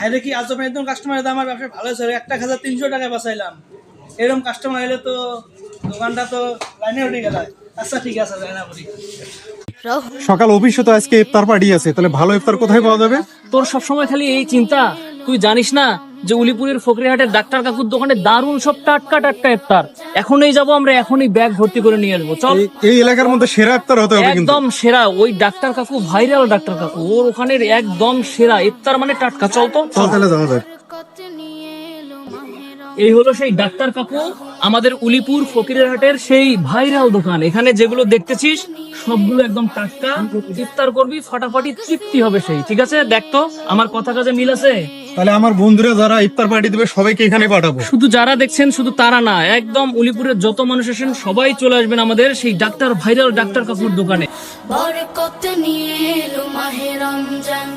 আরে কি আজব একদম কাস্টমার, আমার ব্যবসা ভালো হয়েছে, 1,300 টাকায় বাঁচাইলাম। এরকম কাস্টমার এলে তো দোকানটা তো লাইনে উঠে গেল। আচ্ছা ঠিক আছে, যাই না বলি। সকাল অফিসে তো আজকে ইফতার পার্টি আছে, তাহলে ভালো ইফতার কোথায় পাওয়া যাবে? তোর সবসময় খালি এই চিন্তা, তুই জানিস না যে উলিপুরের ফকরিহাটের ডাক্তার কাকুর দোকানে দারুণ সব টাটকা টাটকা ইফতার। এখনই যাবো আমরা, এখনই ব্যাগ ভর্তি করে নিয়ে আসবো, চল। এই এলাকার মধ্যে সেরা ইফতার হতে হবে কিন্তু। একদম সেরা, ওই ডাক্তার কাকু ভাইরাল ডাক্তার কাকু, ওর ওখানের একদম সেরা ইফতার মানে টাটকা, চল তো। চল তাহলে যাওয়া যাক। এই হলো সেই ডাক্তার কাকু, আমাদের উলিপুর ফকিরহাটের সেই ভাইরাল দোকান। এখানে যেগুলো দেখতেছিস সবগুলো একদম টাটকা। ইফতার করবি ফাটাফাটি, তৃপ্তি হবে সেই। ঠিক আছে, দেখ তো আমার কথা কাজে মিল আছে। তাহলে আমার বন্ধুরা যারা ইফতার পার্টি দিবে সবাইকে এখানে পাঠাবো। শুধু যারা দেখছেন শুধু তারা না, একদম উলিপুরের যত মানুষ আসেন সবাই চলে আসবেন আমাদের সেই ডাক্তার ভাইরাল ডাক্তার কাকুর দোকানে। বরকত নিয়ে এলো মাহে রমজান,